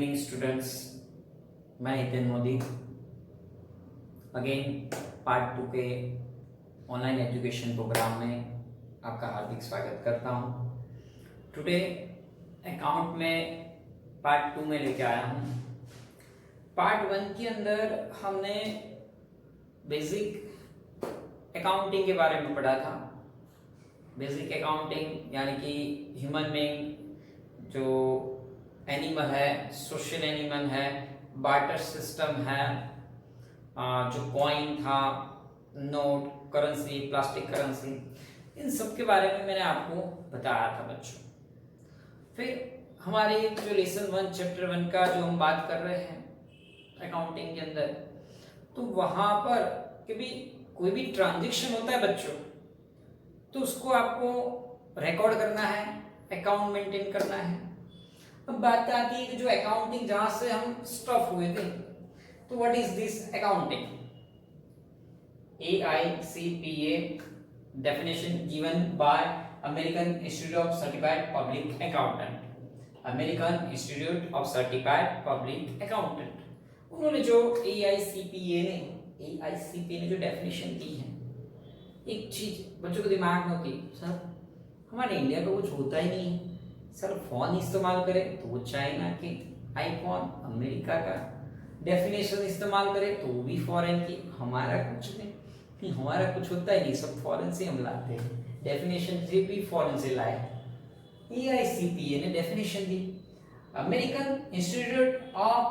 Evening students, मैं Hiten Modi again part 2 के online education programme में आपका हार्दिक स्वागत करता हूं। टुडे अकाउंट में पार्ट 2 में लेके आया हूं। पार्ट 1 के अंदर हमने बेसिक अकाउंटिंग के बारे में पढ़ा था। बेसिक अकाउंटिंग यानी कि ह्यूमन बीइंग जो एनिमल है, सोशल एनिमल है, बार्टर सिस्टम है, जो कॉइन था, नोट, करेंसी, प्लास्टिक करेंसी, इन सब के बारे में मैंने आपको बताया था बच्चों। फिर हमारे जो लेसन 1 चैप्टर 1 का जो हम बात कर रहे हैं अकाउंटिंग के अंदर, तो वहां पर कभी कोई भी ट्रांजैक्शन होता है बच्चों, तो उसको आपको रिकॉर्ड करना है, अकाउंट मेंटेन करना है। अब बात आती है कि जो अकाउंटिंग जहां से हम स्टफ हुए थे, तो what is this accounting? AICPA definition given by American Institute of Certified Public Accountant। American Institute of Certified Public Accountant, उन्होंने जो AICPA ने जो डेफिनेशन दी है, एक चीज बच्चों के दिमाग में होती, सर हमारे इंडिया का कुछ होता ही नहीं है, सर फोन इस्तेमाल करें तो वो चाइना के आईफोन, अमेरिका का, डेफिनेशन इस्तेमाल करें तो वो भी फॉरेन की, हमारा कुछ नहीं, हमारा कुछ होता ही नहीं, सब फॉरेन से हम लाते हैं, डेफिनेशन भी फॉरेन से लाए। AICPA ने definition the, American institute of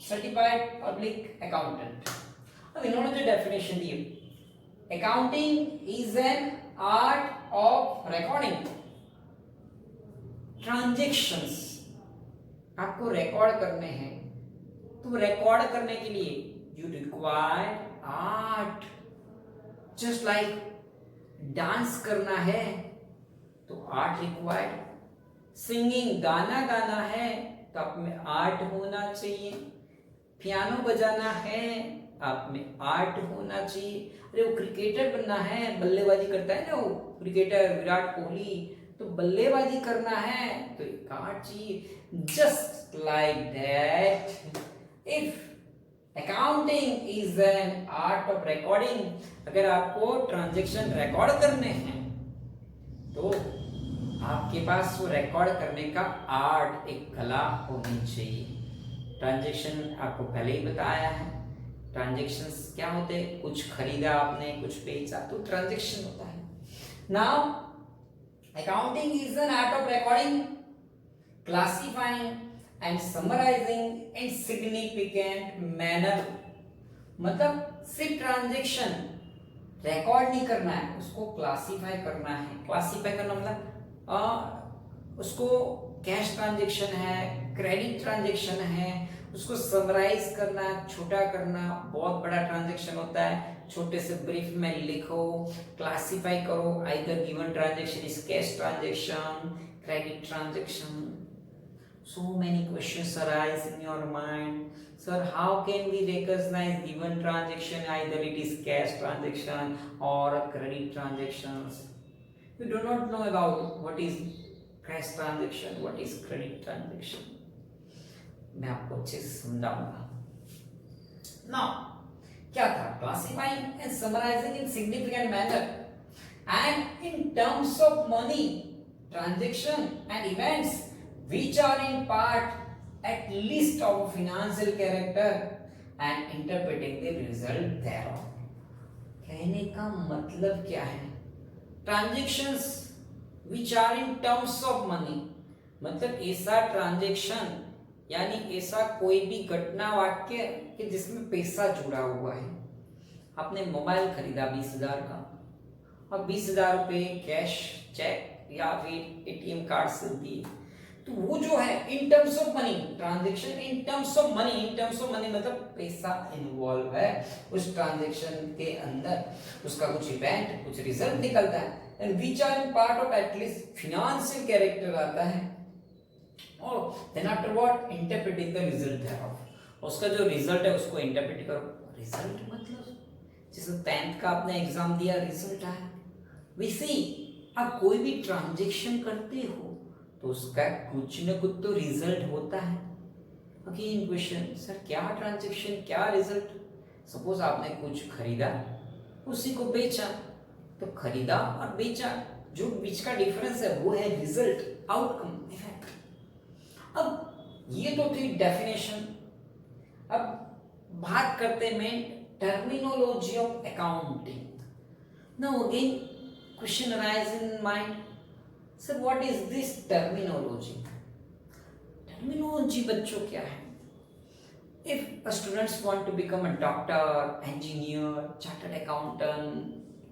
certified public accountant. अब इन्होंने जो definition the, accounting is an art of recording transactions. आपको रिकॉर्ड करने हैं, तो रिकॉर्ड करने के लिए you require art. Just like dance करना है तो आर्ट रिक्वायर्ड, सिंगिंग गाना गाना है तो आप में आर्ट होना चाहिए, पियानो बजाना है आप में आर्ट होना चाहिए। अरे वो क्रिकेटर बनना है, बल्लेबाजी करता है ना वो क्रिकेटर विराट कोहली, तो बल्लेबाजी करना है तो एक आर्ट चाहिए। Just like that if accounting is an art of recording, अगर आपको ट्रांजैक्शन रिकॉर्ड करने हैं तो आपके पास वो रिकॉर्ड करने का आर्ट, एक कला होनी चाहिए। ट्रांजैक्शन आपको पहले ही बताया है, ट्रांजैक्शंस क्या होते हैं, कुछ खरीदा आपने, कुछ बेचा, तो ट्रांजैक्शन होता है। Now accounting is an art of recording, classifying and summarizing in significant manner। मतलब सिर्फ ट्रांजैक्शन रिकॉर्ड नहीं करना है, उसको क्लासिफाई करना है। क्लासिफाई करना मतलब उसको कैश ट्रांजैक्शन है, क्रेडिट ट्रांजैक्शन है, उसको समराइज करना, छोटा करना, बहुत बड़ा ट्रांजैक्शन होता है, छोटे से ब्रीफ में लिखो, क्लासिफाई करो, either given transaction is cash transaction, credit transaction. So many questions arise in your mind, sir, how can we recognize given transaction, either it is cash transaction or a credit transactions? You do not know about what is cash transaction, what is credit transaction। मैं आपको अच्छे से समझाऊंगा। Now क्या था? Classifying and summarizing in significant manner and in terms of money, transaction and events which are in part at least of financial character and interpreting the result thereof। कहने का मतलब क्या है? Transactions which are in terms of money, मतलब ऐसा transaction यानी ऐसा कोई भी घटना वाक्य कि जिसमें पैसा जुड़ा हुआ है। आपने मोबाइल खरीदा 20,000 का, और 20,000 रुपये कैश, चेक या फिर ATM कार्ड से दिए, तो वो जो है in terms of money, transaction in terms of money, in terms of money मतलब पैसा इन्वॉल्व है उस ट्रांजैक्शन के अंदर, उसका कुछ इवेंट, कुछ रिजल्ट निकलता है, and which are in part of at least financial character आता है, और then after what interpreting the result thereof। उसका जो रिजल्ट है उसको इंटरप्रेट करो। रिजल्ट मतलब जैसे 10th का आपने एग्जाम दिया, रिजल्ट आया, वैसे आप कोई भी ट्रांजैक्शन करते हो तो उसका कुछ न कुछ तो रिजल्ट होता है। अगेन क्वेश्चन, सर क्या ट्रांजेक्शन, क्या रिजल्ट? सपोज आपने कुछ खरीदा, उसी को बेचा, तो खरीदा और बेचा, जो बीच का डिफरेंस है वो है रिजल्ट, आउटकम, इफेक्ट। अब ये तो थी डेफिनेशन। अब बात करते हैं terminology of accounting. Now again question arise in mind, sir what is this terminology? Terminology बच्चों क्या है? If a students want to become a doctor, engineer, chartered accountant,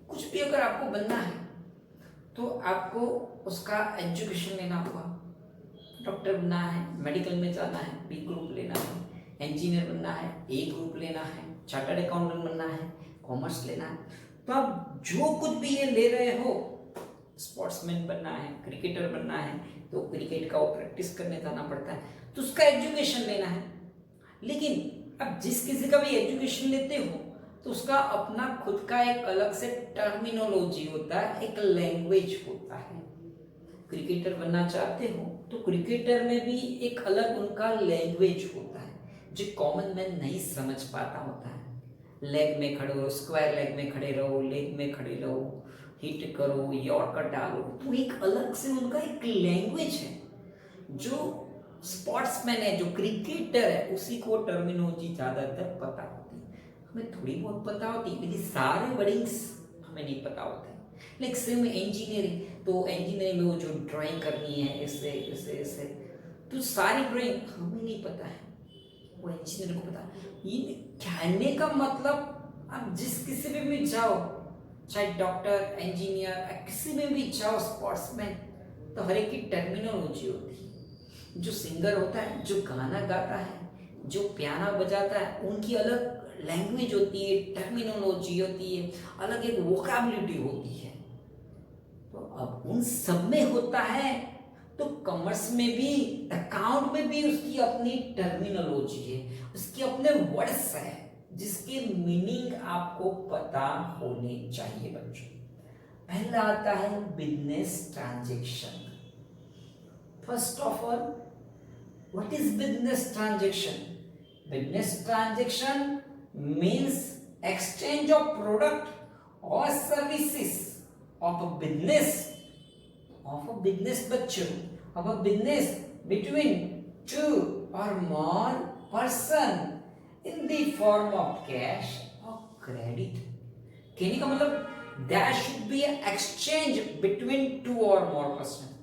कुछ भी अगर आपको बनना है तो आपको उसका एजुकेशन लेना होगा। डॉक्टर बनना है, मेडिकल में जाना है, बी ग्रुप लेना है, इंजीनियर बनना है, ए ग्रुप लेना है, चार्टर्ड अकाउंटेंट बनना है, कॉमर्स लेना है। तो आप जो कुछ भी ये ले रहे हो, स्पोर्ट्समैन बनना है, क्रिकेटर बनना है, तो क्रिकेट का वो प्रैक्टिस करने जाना पड़ता है, तो उसका एजुकेशन लेना है। लेकिन अब जिस किसी का भी एजुकेशन लेते हो तो उसका अपना खुद का एक अलग से टर्मिनोलॉजी होता है, एक लैंग्वेज होता है। क्रिकेटर बनना चाहते हो तो क्रिकेटर में भी एक अलग उनका लैंग्वेज होता है जो कॉमन मैन नहीं समझ पाता होता है। लेग में खड़े हो, स्क्वायर लेग में खड़े रहो, लेग में खड़े रहो, हिट करो, यॉर्कर डालो, तो एक अलग से उनका एक लैंग्वेज है। जो स्पोर्ट्समैन है, जो क्रिकेटर है, उसी को टर्मिनोलॉजी ज्यादातर पता होती है। हमें थोड़ी बहुत पता होती है लेकिन सारे वर्डिंग्स हमें नहीं पता होते। लाइक सेम इंजीनियरिंग, तो इंजीनियरिंग में वो जो ड्राइंग करनी है ऐसे ऐसे ऐसे, तो सारी ड्राइंग हमें नहीं पता है, वो इंजीनियर को पता है। ये कहने का मतलब आप जिस किसी में भी जाओ, चाहे डॉक्टर, इंजीनियर, किसी में भी जाओ, स्पोर्ट्समैन, तो हर एक की टर्मिनोलॉजी होती है। जो सिंगर होता है, जो गाना गाता है, जो पियानो बजाता है, उनकी अलग लैंग्वेज होती है, टर्मिनोलॉजी होती है, अलग एक वोकैबुलरी होती है। तो अब उन सब में होता है, तो कॉमर्स में भी, अकाउंट में भी उसकी अपनी टर्मिनोलॉजी है, उसके अपने वर्ड्स है जिसके मीनिंग आपको पता होने चाहिए बच्चों। पहला आता है business transaction. First of all, what is business transaction? Business transaction means exchange of product or services of a business बच्चों, of a business between two or more person in the form of cash or credit। कहने का मतलब there should be an exchange between two or more person।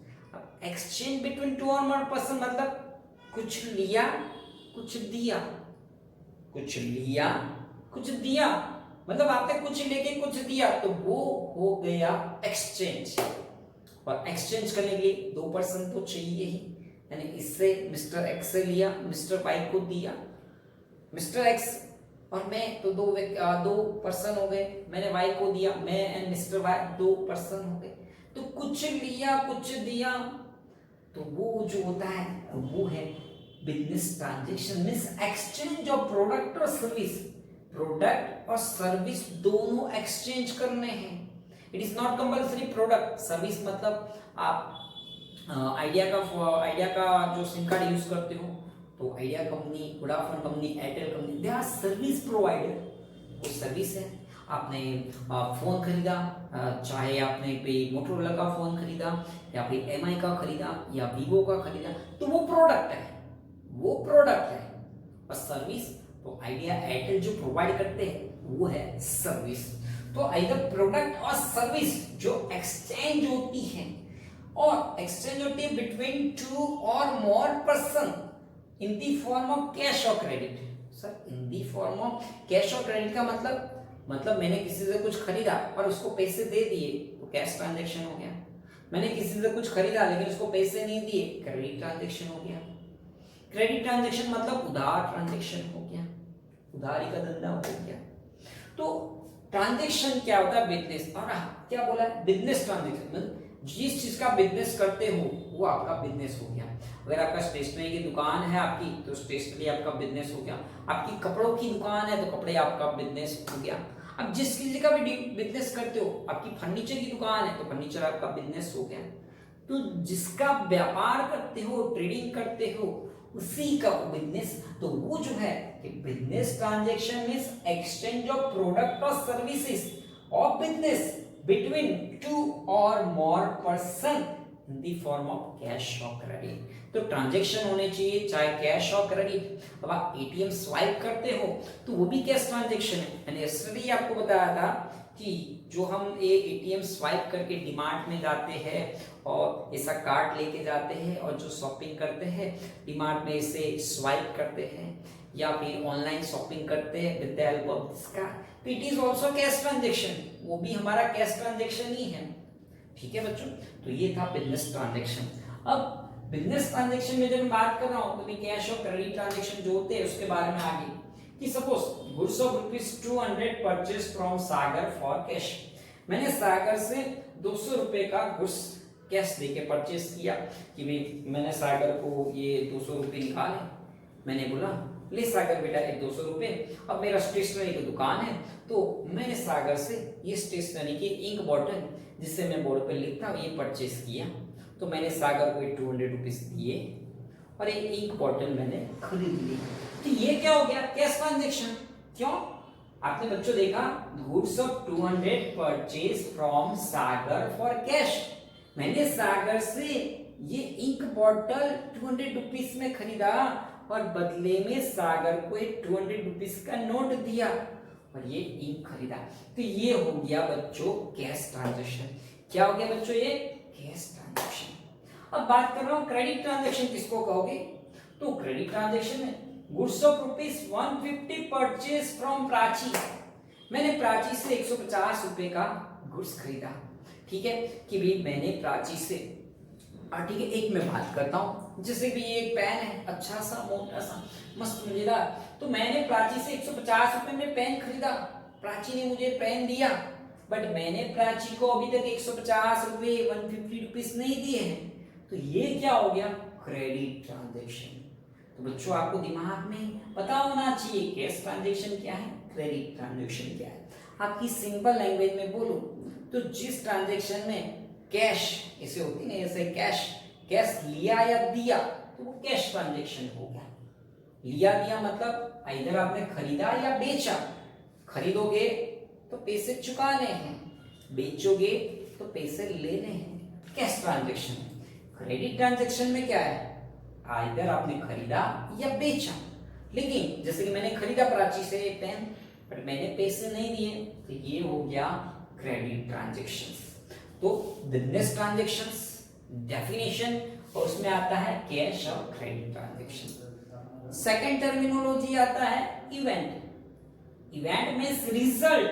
exchange between two or more person मतलब कुछ लिया, कुछ दिया, कुछ लिया, कुछ दिया, मतलब आपने कुछ लेके कुछ दिया, तो वो हो गया एक्सचेंज। और एक्सचेंज करने के लिए दो पर्सन तो चाहिए ही, यानी इससे मिस्टर एक्स से लिया, मिस्टर वाई को दिया। मिस्टर एक्स और मैं तो दो पर्सन हो गए, मैंने वाई को दिया, मैं एंड मिस्टर वाई दो पर्सन हो गए। तो कुछ लिया, कुछ दिया, तो वो जो होता है वो है business transaction. Means exchange of product और सर्विस। प्रोडक्ट और सर्विस दोनों एक्सचेंज करने हैं। It is not compulsory product, service मतलब आप आइडिया का जो सिम कार्ड यूज करते हो, तो Idea company, Vodafone company, Airtel company, they are service provider. वो सर्विस है। आपने फोन खरीदा, चाहे आपने पे मोटोरोला का फोन खरीदा या फिर एमआई का खरीदा या वीवो का खरीदा, तो वो प्रोडक्ट है, वो प्रोडक्ट है। और सर्विस तो आइडिया, एयरटेल जो प्रोवाइड करते हैं वो है सर्विस। तो इधर प्रोडक्ट और सर्विस जो एक्सचेंज होती है, और एक्सचेंज होती है between two or more person in the form of cash or credit. Sir in the form of cash or credit का मतलब मैंने किसी से कुछ खरीदा और उसको पैसे दे दिए तो कैश ट्रांजैक्शन हो गया। मैंने किसी से कुछ खरीदा लेकिन उसको पैसे नहीं दिए, क्रेडिट ट्रांजैक्शन हो गया। क्रेडिट ट्रांजैक्शन मतलब उधार ट्रांजैक्शन हो गया, उधारी का धंधा हो गया। तो ट्रांजैक्शन क्या होता है? बिजनेस। और क्या बोला है? Business transaction. जिस चीज का बिजनेस करते हो वो आपका बिजनेस हो गया। अगर आपका स्टेशनरी की दुकान है आपकी, तो स्टेशनरी आपका बिजनेस हो गया। आपकी कपड़ों की दुकान है तो कपड़े आपका बिजनेस हो गया। अब जिस चीज का भी बिजनेस करते हो, आपकी फर्नीचर की दुकान है तो फर्नीचर आपका बिजनेस हो गया। तो जिसका व्यापार करते हो, ट्रेडिंग करते हो, उसी का बिजनेस, तो वो जो है कि business transaction means exchange of product और services of business between two or more person in the form of cash or credit. तो ट्रांजैक्शन होने चाहिए चाहे कैश और क्रेडिट। अब आप एटीएम स्वाइप करते हो तो वो भी कैश ट्रांजैक्शन है। मैंने यस्टरडे आपको बताया था कि जो हम एटीएम स्वाइप करके डीमार्ट में जाते हैं और ऐसा कार्ड लेके जाते हैं और जो शॉपिंग करते हैं डीमार्ट में इसे स्वाइप करते हैं या फिर ऑनलाइन शॉपिंग करते हैं with the help of this card, तो it is also cash transaction, वो भी हमारा कैश ट्रांजैक्शन ही है। ठीक है बच्चों, तो ये था बिजनेस ट्रांजैक्शन। अब बिजनेस ट्रांजैक्शन में जब मैं बात कर रहा हूं तो कैश और क्रेडिट ट्रांजैक्शन जो होते हैं उसके बारे में आगे कि suppose goods of ₹200 purchase from Sagar for cash. मैंने सागर से 200 रुपए का गुड्स कैश देके परचेज किया कि भाई मैंने सागर को ये 200 रुपए निकाले, मैंने बोला ले सागर बेटा ये 200 रुपए। अब मेरा स्टेशनरी की दुकान है तो मैंने सागर से ये स्टेशनरी की इंक बॉटल जिससे मैं बोर्ड पे लिखता हूँ ये परचेज किया, तो मैंने सागर को 200 रुपीज दिए और एक इंक बॉटल मैंने खरीद ली। तो ये क्या हो गया कैश ट्रांजैक्शन। क्यों? आपने बच्चों देखा goods of 200 purchase from Sagar for cash, मैंने सागर से ये इंक बॉटल 200 रुपीज में खरीदा और बदले में सागर को एक 200 रुपीज का नोट दिया और ये इंक खरीदा। तो ये हो गया बच्चों कैश ट्रांजैक्शन। क्या हो गया बच्चों? ये कैश ट्रांजैक्शन। अब बात कर रहा हूं क्रेडिट ट्रांजैक्शन किसको कहोगे? तो क्रेडिट ट्रांजैक्शन में goods of ₹150 purchase from Prachi, मैंने प्राची से 150 रुपए का गुड्स खरीदा। ठीक है कि भाई मैंने प्राची से ठीक है एक मैं बात करता हूं जैसे कि ये एक पेन है अच्छा सा मोटा सा मस्त मजेदार, तो मैंने प्राची से 150 रुपए में पेन खरीदा, प्राची ने मुझे पेन दिया बट मैंने प्राची को अभी तक 150 रुपए 150 रुपीज नहीं दिए हैं, तो ये क्या हो गया? Credit transaction. तो बच्चों आपको दिमाग में पता होना चाहिए कैश ट्रांजैक्शन क्या है, क्रेडिट ट्रांजैक्शन क्या है। आपकी सिंपल लैंग्वेज में बोलो तो जिस ट्रांजैक्शन में कैश ऐसे होती है ऐसे कैश लिया या दिया तो वो कैश ट्रांजैक्शन हो गया। लिया दिया मतलब इधर आपने खरीदा या बेचा, खरीदोगे तो पैसे चुकाने हैं, बेचोगे तो पैसे लेने हैं, कैश ट्रांजैक्शन। क्रेडिट ट्रांजैक्शन में क्या है? इधर आपने खरीदा या बेचा, लेकिन जैसे कि मैंने खरीदा प्राची से पेन बट मैंने पैसे नहीं दिए, तो ये हो गया क्रेडिट ट्रांजैक्शन। तो बिजनेस ट्रांजैक्शंस डेफिनेशन और उसमें आता है cash or credit transaction. Second terminology आता है event. Event means result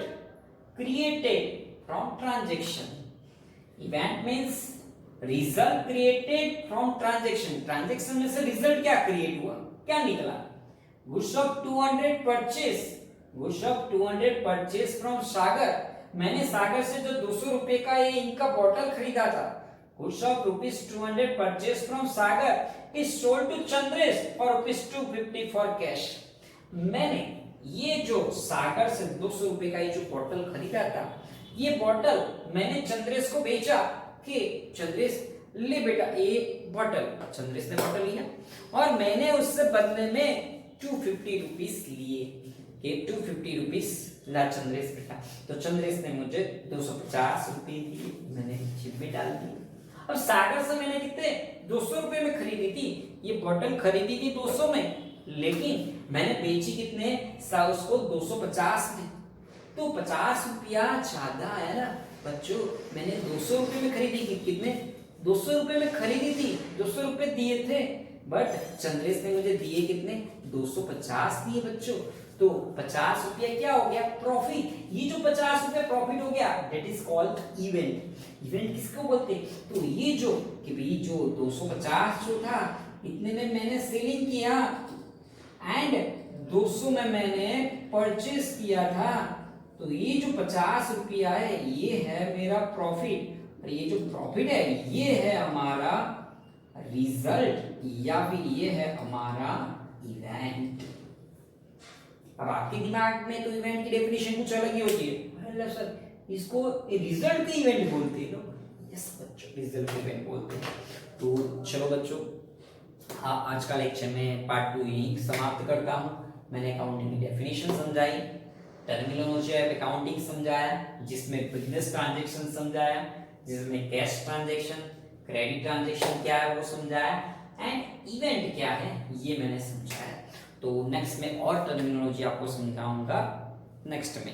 created from transaction. Event means result created from transaction. Transaction में से रिजल्ट क्या क्रिएट हुआ, क्या निकला? गुड्स ऑफ 200 परचेज फ्रॉम सागर, मैंने सागर से जो 200 रुपए का ये इनका बॉटल खरीदा था, goods of ₹200 purchase from Sagar is sold to Chandresh for ₹250 for cash. मैंने ये जो सागर से 200 रुपए का ये जो बॉटल खरीदा था, ये बॉटल मैंने चंद्रेश को बेचा कि चंद्रेश ले बेटा ये बॉटल, चंद्रेश ने बॉटल लिया और मैंने उससे बदले में 250 रुपीस लिए कि 250 रुपीस ला चंद्रेश बेटा, तो चंद्रेश ने मुझे 250 रुपए दिए, मैंने जेब में डाल दी। अब सागर से मैंने कितने 200 रुपए में खरीदी थी ये बॉटल, खरीदी थी 200 में, लेकिन मैंने बेची कितने उसको 250 में, तो 50 रुपया ज्यादा है ना बच्चों। मैंने 200 रुपए में खरीदी थी, कितने 200 रुपए में खरीदी थी, 200 रुपए दिए थे बट चंद्रेश ने मुझे दिए कितने 250 दिए बच्चों। तो 50 रुपया क्या हो गया? प्रॉफिट। ये जो 50 रुपया प्रॉफिट हो गया that is called event. Event किसको बोलते हैं? तो ये जो कि भाई जो 250 जो था इतने में मैंने सेलिंग किया एंड 200 में मैंने परचेज किया था, तो ये जो 50 रुपया है ये है मेरा प्रॉफिट और ये जो प्रॉफिट है ये है हमारा रिजल्ट या फिर ये है हमारा इवेंट। अब आपके दिमाग में तो इवेंट की डेफिनेशन कुछ अलग ही होती है, अरे सर इसको रिजल्ट के इवेंट बोलते हैं। यस बच्चों, रिजल्ट के इवेंट बोलते हैं। तो चलो बच्चों हाँ, आज का लेक्चर में पार्ट 2 यहीं समाप्त करता हूँ। मैंने अकाउंटिंग की डेफिनेशन समझाई, टर्मिनोलॉजी ऑफ अकाउंटिंग समझाया, जिसमें बिजनेस ट्रांजैक्शन समझाया, जिसमें कैश ट्रांजैक्शन, क्रेडिट ट्रांजैक्शन क्या है वो समझाया, एंड इवेंट क्या है ये मैंने समझाया। तो नेक्स्ट में और टर्मिनोलॉजी आपको समझाऊंगा नेक्स्ट में।